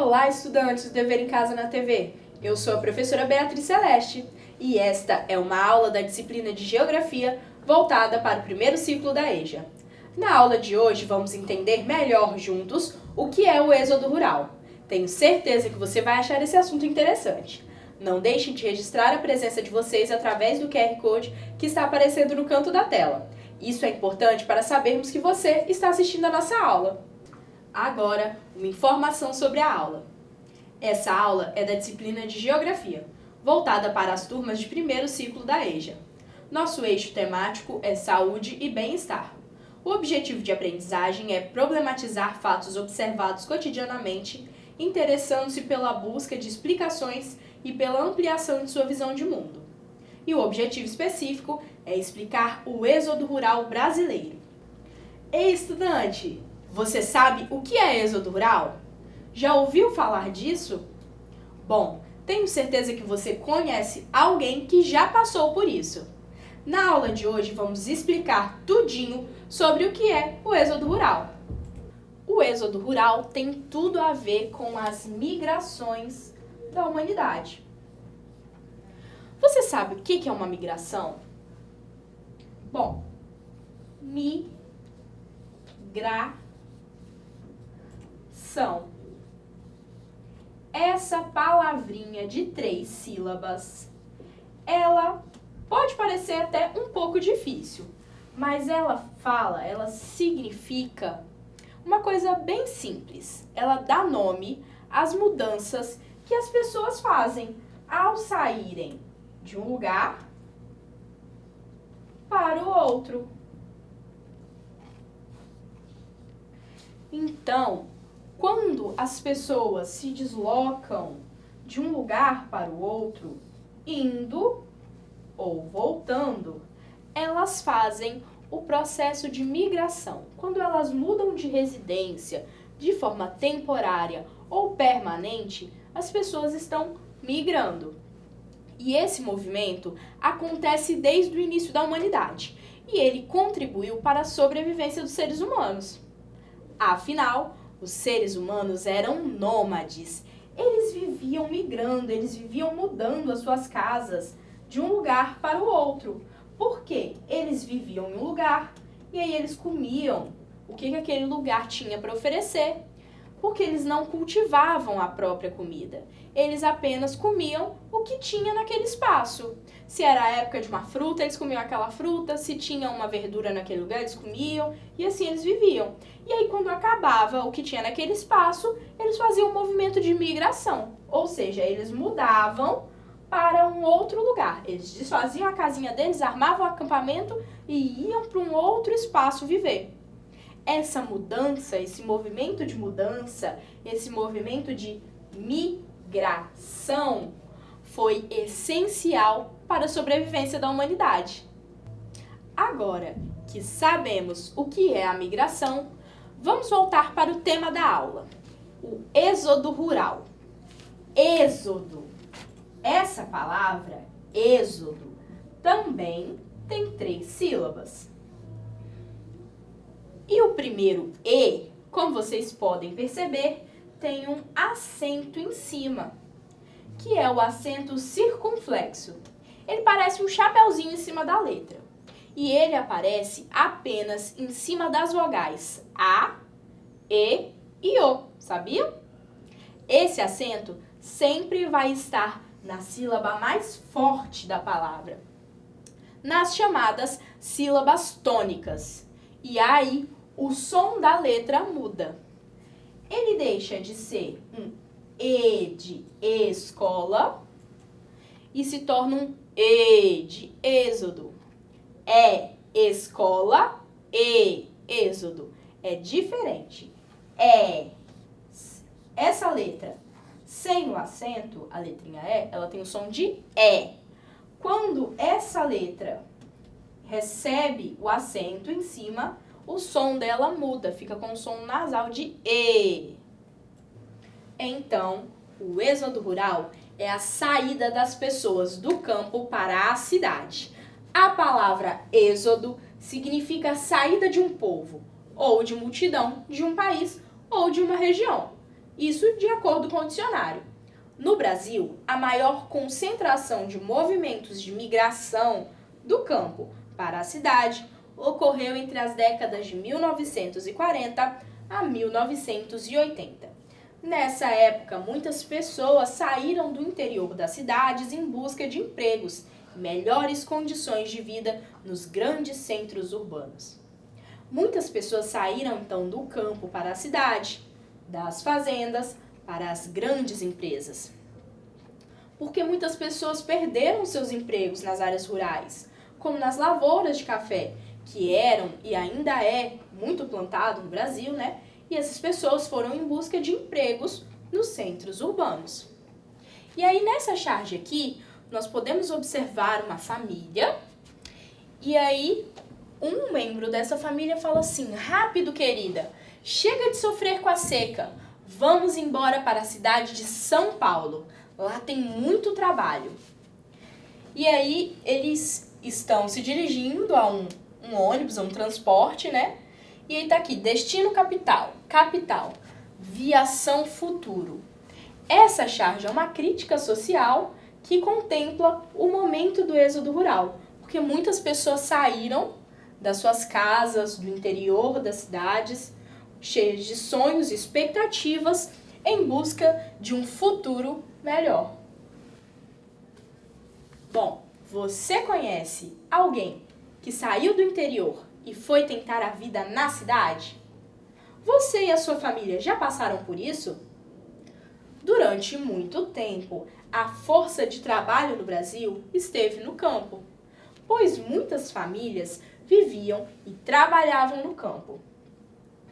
Olá, estudantes do Dever em Casa na TV. Eu sou a professora Beatriz Celeste e esta é uma aula da disciplina de Geografia voltada para o primeiro ciclo da EJA. Na aula de hoje vamos entender melhor juntos o que é o êxodo rural. Tenho certeza que você vai achar esse assunto interessante. Não deixem de registrar a presença de vocês através do QR Code que está aparecendo no canto da tela. Isso é importante para sabermos que você está assistindo a nossa aula. Agora, uma informação sobre a aula. Essa aula é da disciplina de Geografia, voltada para as turmas de primeiro ciclo da EJA. Nosso eixo temático é Saúde e Bem-Estar. O objetivo de aprendizagem é problematizar fatos observados cotidianamente, interessando-se pela busca de explicações e pela ampliação de sua visão de mundo. E o objetivo específico é explicar o êxodo rural brasileiro. Ei, estudante! Você sabe o que é êxodo rural? Já ouviu falar disso? Bom, tenho certeza que você conhece alguém que já passou por isso. Na aula de hoje vamos explicar tudinho sobre o que é o êxodo rural. O êxodo rural tem tudo a ver com as migrações da humanidade. Você sabe o que é uma migração? Bom, essa palavrinha de 3 sílabas, ela pode parecer até um pouco difícil, mas ela significa uma coisa bem simples. Ela dá nome às mudanças que as pessoas fazem ao saírem de um lugar para o outro. Então, quando as pessoas se deslocam de um lugar para o outro, indo ou voltando, elas fazem o processo de migração. Quando elas mudam de residência de forma temporária ou permanente, as pessoas estão migrando. E esse movimento acontece desde o início da humanidade e ele contribuiu para a sobrevivência dos seres humanos. Afinal, os seres humanos eram nômades. Eles viviam migrando, eles viviam mudando as suas casas de um lugar para o outro. Por quê? Eles viviam em um lugar e aí eles comiam o que aquele lugar tinha para oferecer, porque eles não cultivavam a própria comida. Eles apenas comiam o que tinha naquele espaço. Se era a época de uma fruta, eles comiam aquela fruta. Se tinha uma verdura naquele lugar, eles comiam. E assim eles viviam. E aí, quando acabava o que tinha naquele espaço, eles faziam um movimento de migração. Ou seja, eles mudavam para um outro lugar. Eles desfaziam a casinha deles, armavam o acampamento e iam para um outro espaço viver. Essa mudança, esse movimento de mudança, esse movimento de migração foi essencial para a sobrevivência da humanidade. Agora que sabemos o que é a migração, vamos voltar para o tema da aula, o êxodo rural. Êxodo. Essa palavra, êxodo, também tem 3 sílabas. E o primeiro E, como vocês podem perceber, tem um acento em cima, que é o acento circunflexo. Ele parece um chapeuzinho em cima da letra. E ele aparece apenas em cima das vogais A, E e O, sabiam? Esse acento sempre vai estar na sílaba mais forte da palavra, nas chamadas sílabas tônicas. E aí, o som da letra muda. Ele deixa de ser um E de escola e se torna um E de êxodo. É escola e êxodo. É diferente. Essa letra sem o acento, a letrinha E, ela tem o som de E. Quando essa letra recebe o acento em cima, o som dela muda, fica com o som nasal de E. Então, o êxodo rural é a saída das pessoas do campo para a cidade. A palavra êxodo significa saída de um povo, ou de multidão, de um país ou de uma região. Isso de acordo com o dicionário. No Brasil, a maior concentração de movimentos de migração do campo para a cidade ocorreu entre as décadas de 1940 a 1980. Nessa época, muitas pessoas saíram do interior das cidades em busca de empregos e melhores condições de vida nos grandes centros urbanos. Muitas pessoas saíram então do campo para a cidade, das fazendas para as grandes empresas. Porque muitas pessoas perderam seus empregos nas áreas rurais, como nas lavouras de café, que eram e ainda é muito plantado no Brasil, né? E essas pessoas foram em busca de empregos nos centros urbanos. E aí nessa charge aqui, nós podemos observar uma família, e aí um membro dessa família fala assim: rápido, querida, chega de sofrer com a seca, vamos embora para a cidade de São Paulo, lá tem muito trabalho. E aí eles estão se dirigindo a um ônibus, a um transporte, né? E aí tá aqui, destino capital, viação futuro. Essa charge é uma crítica social que contempla o momento do êxodo rural, porque muitas pessoas saíram das suas casas, do interior das cidades, cheias de sonhos e expectativas, em busca de um futuro melhor. Bom, você conhece alguém que saiu do interior e foi tentar a vida na cidade? Você e a sua família já passaram por isso? Durante muito tempo, a força de trabalho no Brasil esteve no campo, pois muitas famílias viviam e trabalhavam no campo,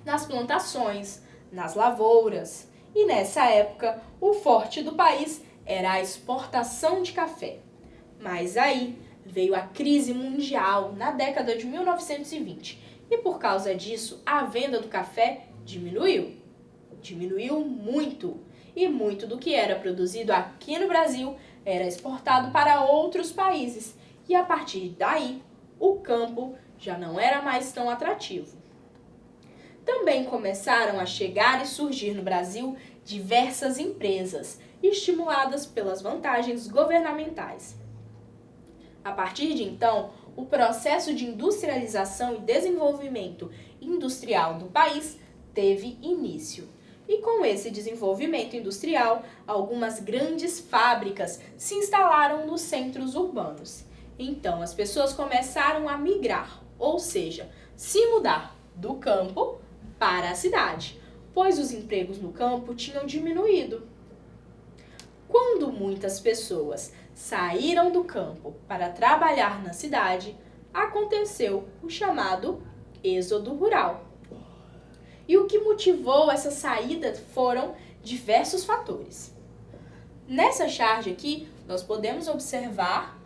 nas plantações, nas lavouras, e nessa época o forte do país era a exportação de café. Mas aí veio a crise mundial na década de 1920 e por causa disso a venda do café diminuiu. Diminuiu muito e muito do que era produzido aqui no Brasil era exportado para outros países e a partir daí o campo já não era mais tão atrativo. Também começaram a chegar e surgir no Brasil diversas empresas estimuladas pelas vantagens governamentais. A partir de então, o processo de industrialização e desenvolvimento industrial do país teve início. E com esse desenvolvimento industrial, algumas grandes fábricas se instalaram nos centros urbanos. Então, as pessoas começaram a migrar, ou seja, se mudar do campo para a cidade, pois os empregos no campo tinham diminuído. Quando muitas pessoas saíram do campo para trabalhar na cidade, aconteceu o chamado êxodo rural. E o que motivou essa saída foram diversos fatores. Nessa charge aqui, nós podemos observar,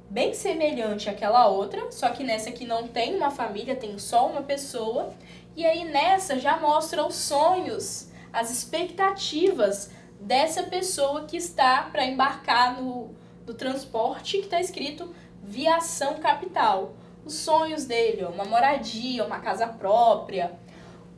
bem semelhante àquela outra, só que nessa aqui não tem uma família, tem só uma pessoa. E aí nessa já mostra os sonhos, as expectativas dessa pessoa que está para embarcar no transporte que está escrito viação capital. Os sonhos dele, uma moradia, uma casa própria,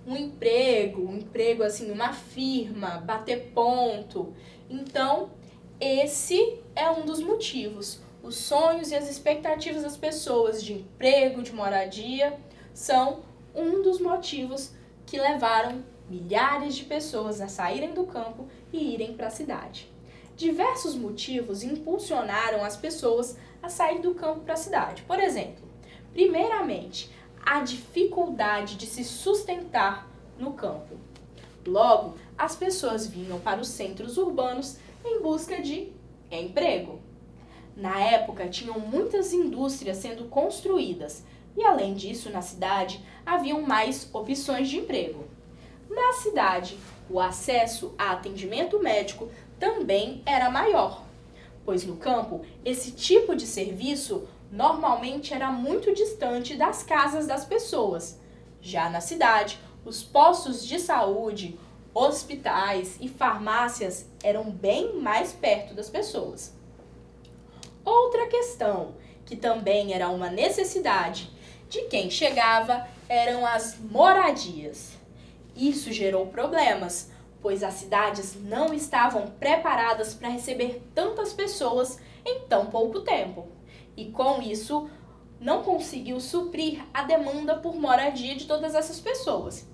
um emprego assim, uma firma, bater ponto. Então, esse é um dos motivos. Os sonhos e as expectativas das pessoas de emprego, de moradia, são um dos motivos que levaram milhares de pessoas a saírem do campo e irem para a cidade. Diversos motivos impulsionaram as pessoas a sair do campo para a cidade. Por exemplo, primeiramente, a dificuldade de se sustentar no campo. Logo, as pessoas vinham para os centros urbanos em busca de emprego. Na época, tinham muitas indústrias sendo construídas e, além disso, na cidade, haviam mais opções de emprego. Na cidade, o acesso a atendimento médico também era maior, pois no campo, esse tipo de serviço normalmente era muito distante das casas das pessoas. Já na cidade, os postos de saúde, hospitais e farmácias eram bem mais perto das pessoas. Outra questão, que também era uma necessidade de quem chegava, eram as moradias. Isso gerou problemas, pois as cidades não estavam preparadas para receber tantas pessoas em tão pouco tempo. E com isso, não conseguiu suprir a demanda por moradia de todas essas pessoas.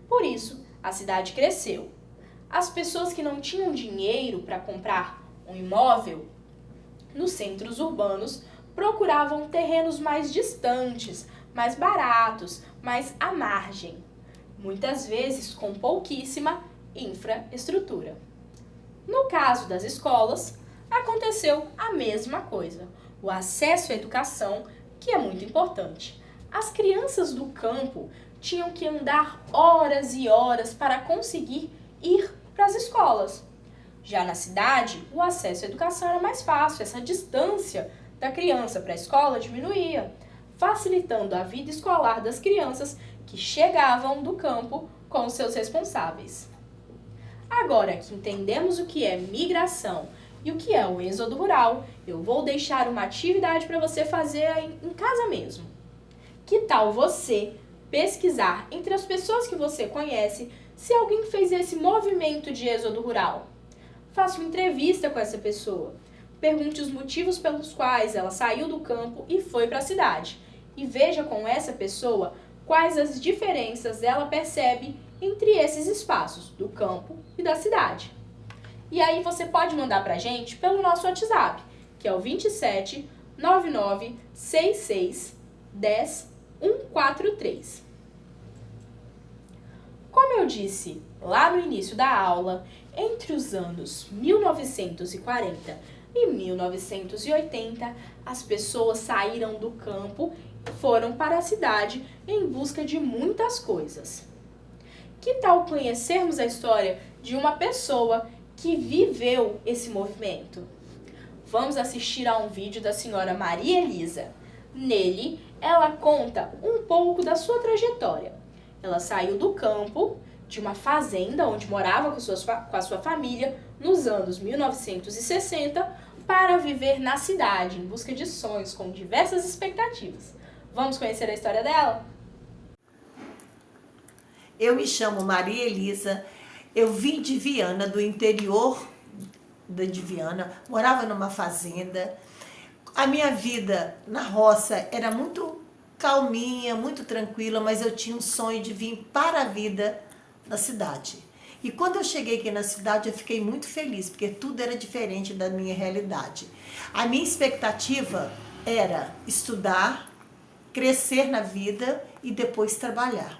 Por isso, a cidade cresceu. As pessoas que não tinham dinheiro para comprar um imóvel nos centros urbanos procuravam terrenos mais distantes, mais baratos, mais à margem, muitas vezes com pouquíssima infraestrutura. No caso das escolas, aconteceu a mesma coisa. O acesso à educação, que é muito importante. As crianças do campo tinham que andar horas e horas para conseguir ir para as escolas. Já na cidade, o acesso à educação era mais fácil, essa distância da criança para a escola diminuía, facilitando a vida escolar das crianças que chegavam do campo com os seus responsáveis. Agora que entendemos o que é migração e o que é o êxodo rural, eu vou deixar uma atividade para você fazer em casa mesmo. Que tal você pesquisar entre as pessoas que você conhece se alguém fez esse movimento de êxodo rural? Faça uma entrevista com essa pessoa. Pergunte os motivos pelos quais ela saiu do campo e foi para a cidade. E veja com essa pessoa quais as diferenças ela percebe entre esses espaços, do campo e da cidade. E aí você pode mandar para a gente pelo nosso WhatsApp, que é o 27 99 66 10 143. Como eu disse lá no início da aula, entre os anos 1940 e 1980, as pessoas saíram do campo e foram para a cidade em busca de muitas coisas. Que tal conhecermos a história de uma pessoa que viveu esse movimento? Vamos assistir a um vídeo da senhora Maria Elisa. Nele, ela conta um pouco da sua trajetória. Ela saiu do campo, de uma fazenda onde morava com a sua família, nos anos 1960, para viver na cidade, em busca de sonhos, com diversas expectativas. Vamos conhecer a história dela? Eu me chamo Maria Elisa, eu vim de Viana, do interior de Viana, morava numa fazenda. A minha vida na roça era muito calminha, muito tranquila, mas eu tinha um sonho de vir para a vida na cidade. E quando eu cheguei aqui na cidade, eu fiquei muito feliz, porque tudo era diferente da minha realidade. A minha expectativa era estudar, crescer na vida e depois trabalhar.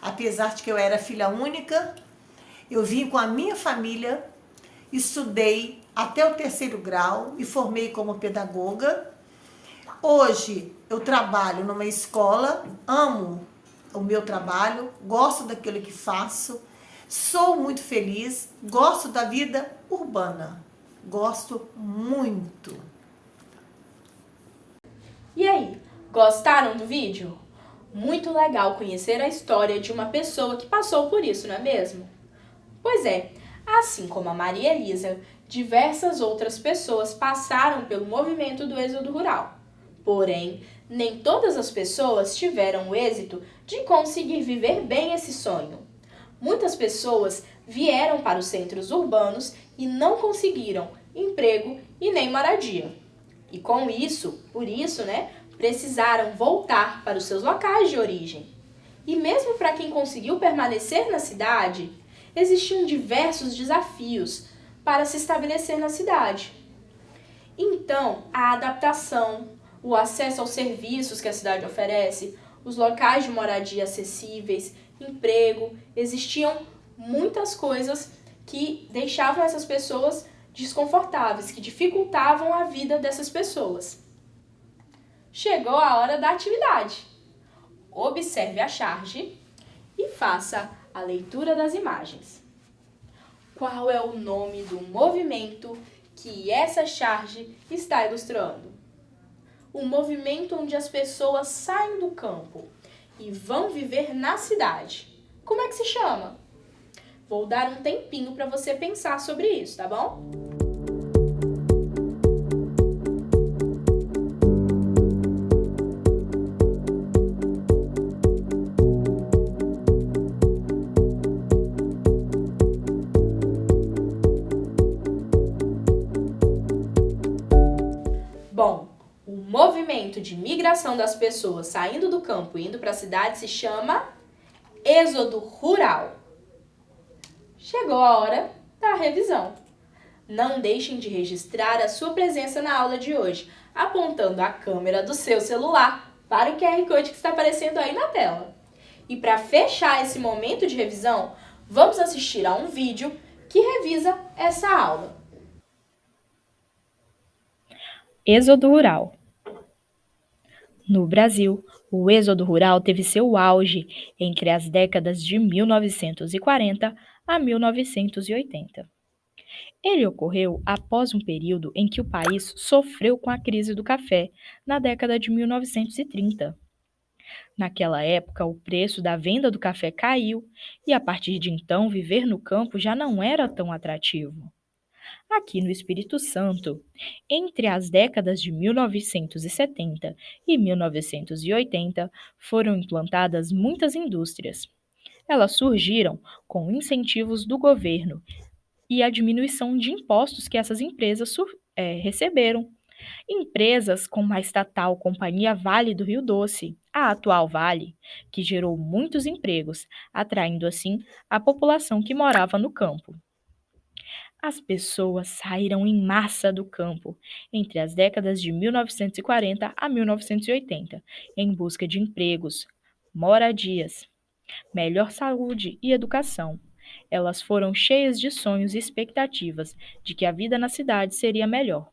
Apesar de que eu era filha única, eu vim com a minha família, estudei até o 3º grau e formei como pedagoga. Hoje eu trabalho numa escola, amo o meu trabalho, gosto daquilo que faço, sou muito feliz, gosto da vida urbana, gosto muito. E aí, gostaram do vídeo? Muito legal conhecer a história de uma pessoa que passou por isso, não é mesmo? Pois é, assim como a Maria Elisa, diversas outras pessoas passaram pelo movimento do êxodo rural. Porém, nem todas as pessoas tiveram o êxito de conseguir viver bem esse sonho. Muitas pessoas vieram para os centros urbanos e não conseguiram emprego e nem moradia. E com isso, precisaram voltar para os seus locais de origem. E mesmo para quem conseguiu permanecer na cidade, existiam diversos desafios para se estabelecer na cidade. Então, a adaptação, o acesso aos serviços que a cidade oferece, os locais de moradia acessíveis, emprego, existiam muitas coisas que deixavam essas pessoas desconfortáveis, que dificultavam a vida dessas pessoas. Chegou a hora da atividade. Observe a charge e faça a leitura das imagens. Qual é o nome do movimento que essa charge está ilustrando? O movimento onde as pessoas saem do campo e vão viver na cidade. Como é que se chama? Vou dar um tempinho para você pensar sobre isso, tá bom? movimento de migração das pessoas saindo do campo e indo para a cidade se chama êxodo rural. Chegou a hora da revisão. Não deixem de registrar a sua presença na aula de hoje, apontando a câmera do seu celular para o QR Code que está aparecendo aí na tela. E para fechar esse momento de revisão, vamos assistir a um vídeo que revisa essa aula. Êxodo rural. No Brasil, o êxodo rural teve seu auge entre as décadas de 1940 a 1980. Ele ocorreu após um período em que o país sofreu com a crise do café, na década de 1930. Naquela época, o preço da venda do café caiu e, a partir de então, viver no campo já não era tão atrativo. Aqui no Espírito Santo, entre as décadas de 1970 e 1980, foram implantadas muitas indústrias. Elas surgiram com incentivos do governo e a diminuição de impostos que essas empresas receberam. Empresas como a estatal Companhia Vale do Rio Doce, a atual Vale, que gerou muitos empregos, atraindo assim a população que morava no campo. As pessoas saíram em massa do campo entre as décadas de 1940 a 1980, em busca de empregos, moradias, melhor saúde e educação. Elas foram cheias de sonhos e expectativas de que a vida na cidade seria melhor.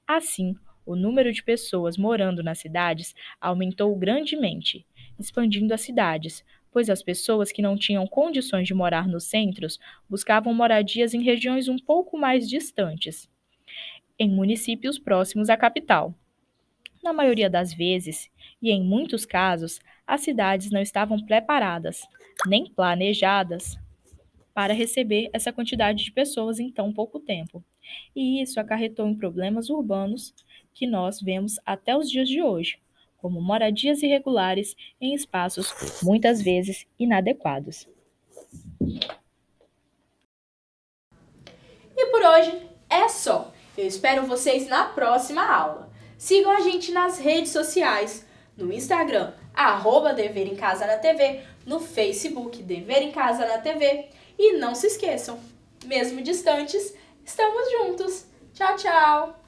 Assim, o número de pessoas morando nas cidades aumentou grandemente, expandindo as cidades, pois as pessoas que não tinham condições de morar nos centros buscavam moradias em regiões um pouco mais distantes, em municípios próximos à capital. Na maioria das vezes, e em muitos casos, as cidades não estavam preparadas, nem planejadas, para receber essa quantidade de pessoas em tão pouco tempo. E isso acarretou em problemas urbanos que nós vemos até os dias de hoje, como moradias irregulares em espaços muitas vezes inadequados. E por hoje é só. Eu espero vocês na próxima aula. Sigam a gente nas redes sociais, no Instagram, @Dever em Casa na TV, no Facebook, Dever em Casa na TV. E não se esqueçam, mesmo distantes, estamos juntos. Tchau, tchau!